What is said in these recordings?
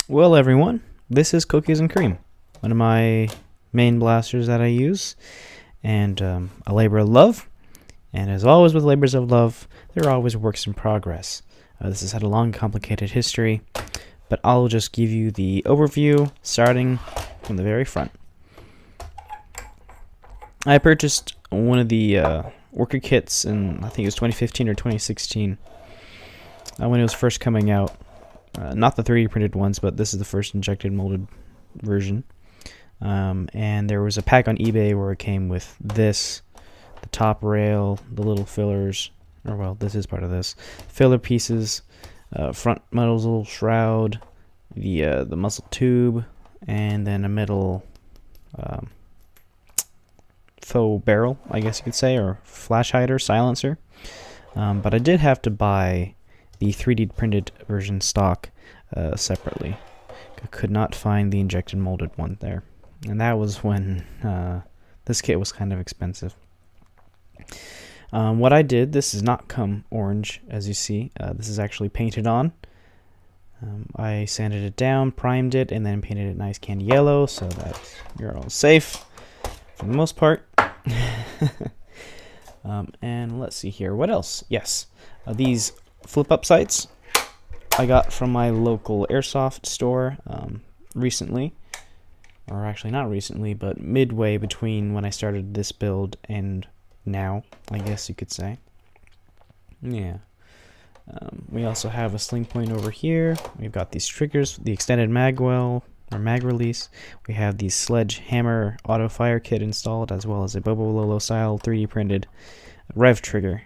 Well, everyone, this is Cookies and Cream, one of my main blasters that I use, and a labor of love. And as always with labors of love, there are always works in progress. This has had a long, complicated history, but I'll just give you the overview, starting from the very front. I purchased one of the worker kits in, I think it was 2015 or 2016, when it was first coming out. Not the 3D printed ones, but this is the first injected molded version. And there was a pack on eBay where it came with this, the top rail, the little fillers, or well, this is part of this, filler pieces, front muzzle shroud, the muzzle tube, and then a metal faux barrel, I guess you could say, or flash hider, silencer. But I did have to buy the 3D printed version stock separately. I could not find the injected molded one there, and that was when this kit was kind of expensive. What I did, this does not come orange, as you see. This is actually painted on. I sanded it down, primed it, and then painted it nice candy yellow so that you're all safe for the most part. And let's see here, what else? Yes, these flip-up sights I got from my local airsoft store recently, or actually not recently, but midway between when I started this build and now, I guess you could say. Yeah. We also have a sling point over here. We've got these triggers, the extended magwell or mag release. We have the sledgehammer auto fire kit installed, as well as a Bobo Lolo style 3D printed rev trigger.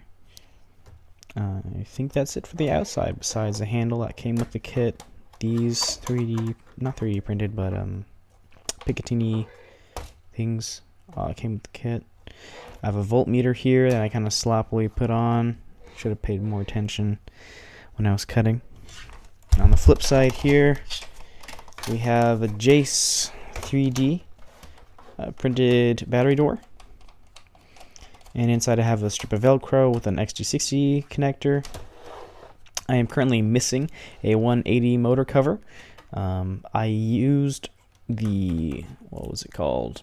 I think that's it for the outside, besides the handle that came with the kit. These 3D, not 3D printed, but Picatinny things came with the kit. I have a voltmeter here that I kind of sloppily put on. Should have paid more attention when I was cutting. On the flip side here, we have a Jace 3D printed battery door. And inside I have a strip of Velcro with an XT60 connector. I am currently missing a 180 motor cover. I used the, what was it called?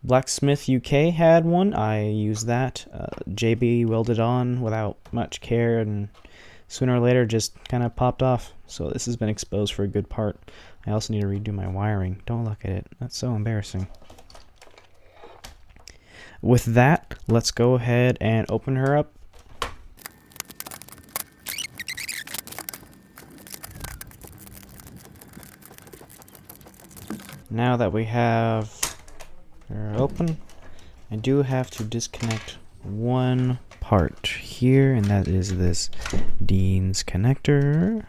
Blacksmith UK had one. I used that. JB welded on without much care, and sooner or later just kind of popped off. So this has been exposed for a good part. I also need to redo my wiring. Don't look at it. That's so embarrassing. With that, let's go ahead and open her up. Now that we have her open, I do have to disconnect one part here, and that is this Dean's connector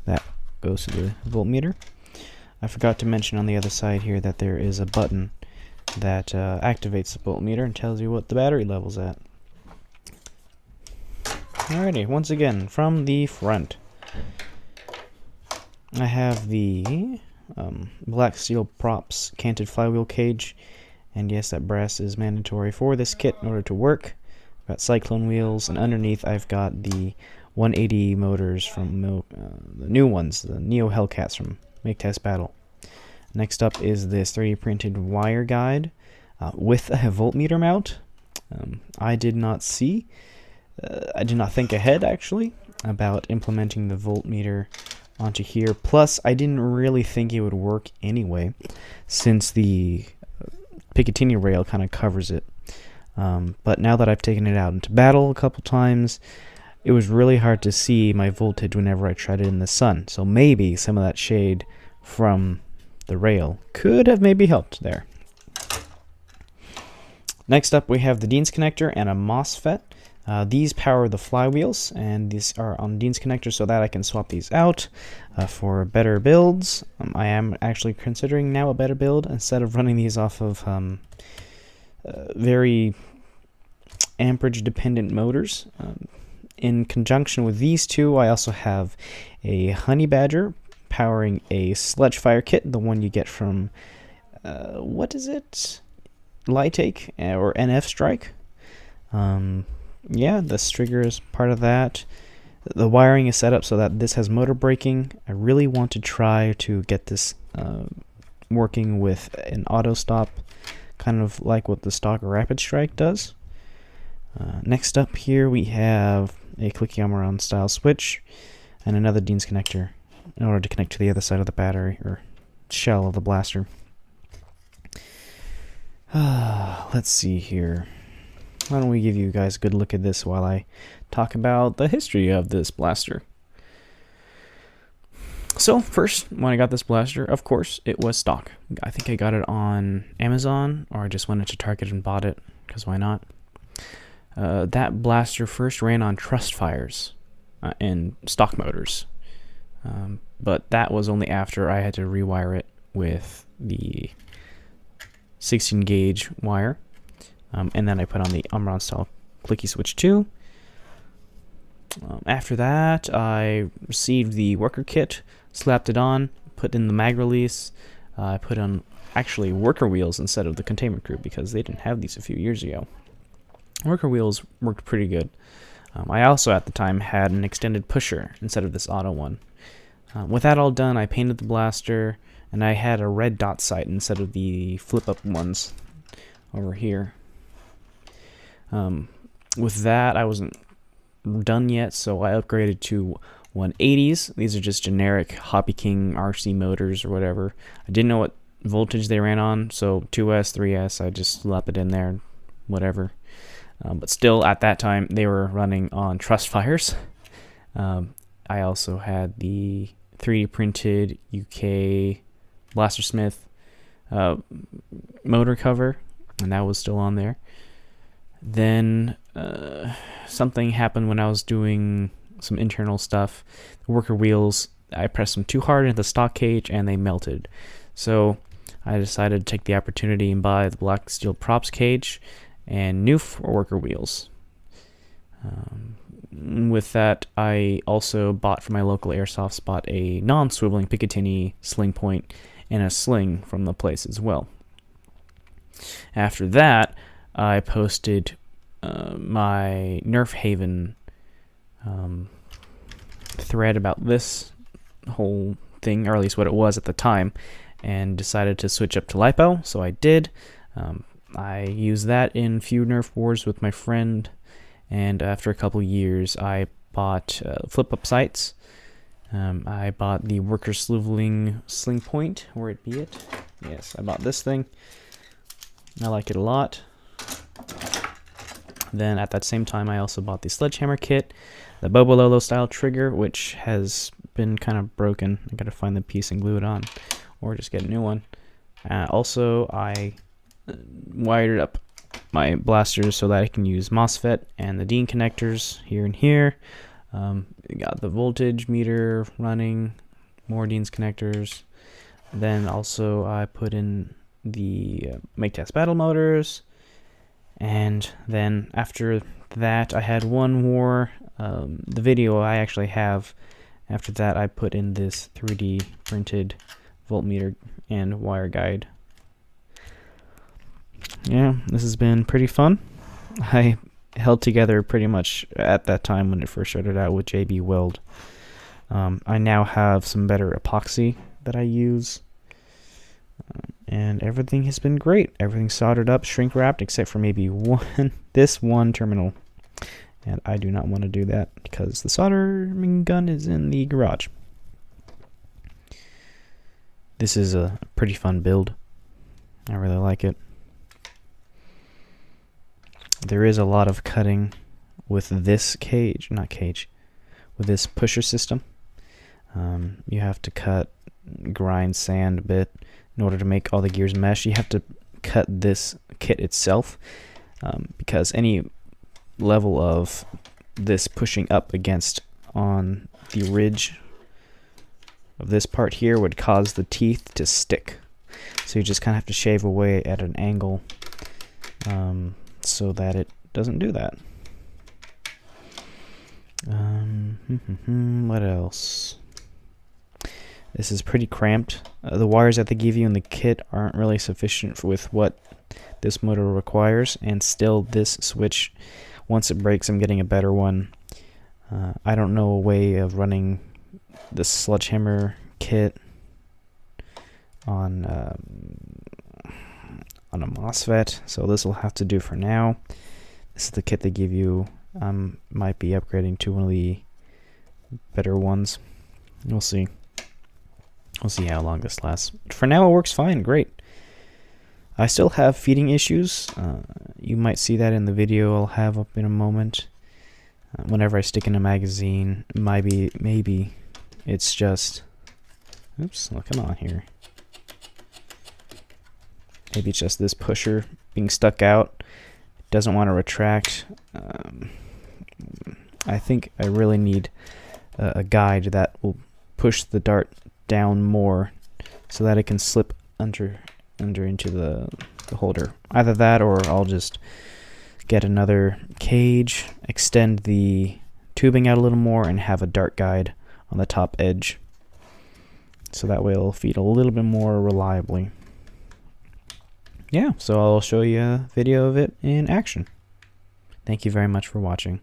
that goes to the voltmeter. I forgot to mention on the other side here that there is a button that activates the voltmeter and tells you what the battery level's at. Alrighty, once again, from the front, I have the black steel props canted flywheel cage, and yes, that brass is mandatory for this kit in order to work. I've got cyclone wheels, and underneath I've got the 180 motors from the new ones, the Neo Hellcats from Make Test Battle. Next up is this 3D printed wire guide with a voltmeter mount. I did not think ahead actually about implementing the voltmeter onto here. Plus, I didn't really think it would work anyway, since the Picatinny rail kind of covers it. But now that I've taken it out into battle a couple times, it was really hard to see my voltage whenever I tried it in the sun. So maybe some of that shade from the rail could have maybe helped there. Next up, we have the Dean's connector and a MOSFET. These power the flywheels, and these are on Dean's connector so that I can swap these out for better builds. I am actually considering now a better build instead of running these off of very amperage dependent motors. In conjunction with these two, I also have a Honey Badger powering a sledge fire kit, the one you get from what is it? Lightake or NF Strike. Yeah, the trigger is part of that. The wiring is set up so that this has motor braking. I really want to try to get this working with an auto stop, kind of like what the stock Rapid Strike does. Next up here we have a clicky on style switch and another Dean's connector in order to connect to the other side of the battery or shell of the blaster. Let's see here. Why don't we give you guys a good look at this while I talk about the history of this blaster. So first, when I got this blaster, of course, it was stock. I think I got it on Amazon, or I just went into Target and bought it, because why not? That blaster first ran on trust fires and stock motors. But that was only after I had to rewire it with the 16 gauge wire. And then I put on the Umron style clicky switch too. After that, I received the worker kit, slapped it on, put in the mag release. I put on actually worker wheels instead of the containment group because they didn't have these a few years ago. Worker wheels worked pretty good. I also at the time had an extended pusher instead of this auto one. With that all done, I painted the blaster, and I had a red dot sight instead of the flip-up ones over here. With that, I wasn't done yet, so I upgraded to 180s. These are just generic Hoppy King RC motors or whatever. I didn't know what voltage they ran on, so 2S, 3S, I just slap it in there, whatever. But still, at that time, they were running on truss fires. I also had the 3D printed UK Blastersmith motor cover, and that was still on there. Then something happened when I was doing some internal stuff. The worker wheels, I pressed them too hard into the stock cage and they melted. So I decided to take the opportunity and buy the black steel props cage and new worker wheels. With that, I also bought from my local airsoft spot a non-swiveling Picatinny sling point and a sling from the place as well. After that, I posted my Nerf Haven thread about this whole thing, or at least what it was at the time, and decided to switch up to LiPo, so I did. I used that in a few Nerf wars with my friend, and after a couple years I bought flip-up sights. I bought the worker swiveling sling point, where it be it. Yes, I bought this thing. I like it a lot. Then at that same time I also bought the sledgehammer kit, the Bobololo style trigger, which has been kind of broken. I gotta find the piece and glue it on, or just get a new one. Also, I wired up my blasters so that I can use MOSFET and the Dean connectors here and here. Got the voltage meter running, more Dean's connectors. Then also I put in the Make Test Battle motors. And then after that I had one more. The video I actually have after that, I put in this 3D printed voltmeter and wire guide. Yeah, this has been pretty fun. I held together pretty much at that time when it first started out with JB Weld. I now have some better epoxy that I use. And everything has been great. Everything's soldered up, shrink wrapped, except for maybe this one terminal. And I do not want to do that because the soldering gun is in the garage. This is a pretty fun build. I really like it. There is a lot of cutting with this with this pusher system. You have to grind sand a bit in order to make all the gears mesh. You have to cut this kit itself because any level of this pushing up against on the ridge of this part here would cause the teeth to stick. So you just kind of have to shave away at an angle so that it doesn't do that. What else? This is pretty cramped. The wires that they give you in the kit aren't really sufficient with what this motor requires, and still this switch, once it breaks, I'm getting a better one. I don't know a way of running the sledgehammer kit on a MOSFET, so this will have to do for now. This is the kit they give you. Might be upgrading to one of the better ones. We'll see. We'll see how long this lasts. For now, it works fine. Great. I still have feeding issues. You might see that in the video I'll have up in a moment. Whenever I stick in a magazine, maybe it's just... Oops, well, come on here. Maybe it's just this pusher being stuck out. It doesn't want to retract. I think I really need a guide that will push the dart down more so that it can slip under into the holder. Either that, or I'll just get another cage, extend the tubing out a little more, and have a dart guide on the top edge. So that way it'll feed a little bit more reliably. Yeah, so I'll show you a video of it in action. Thank you very much for watching.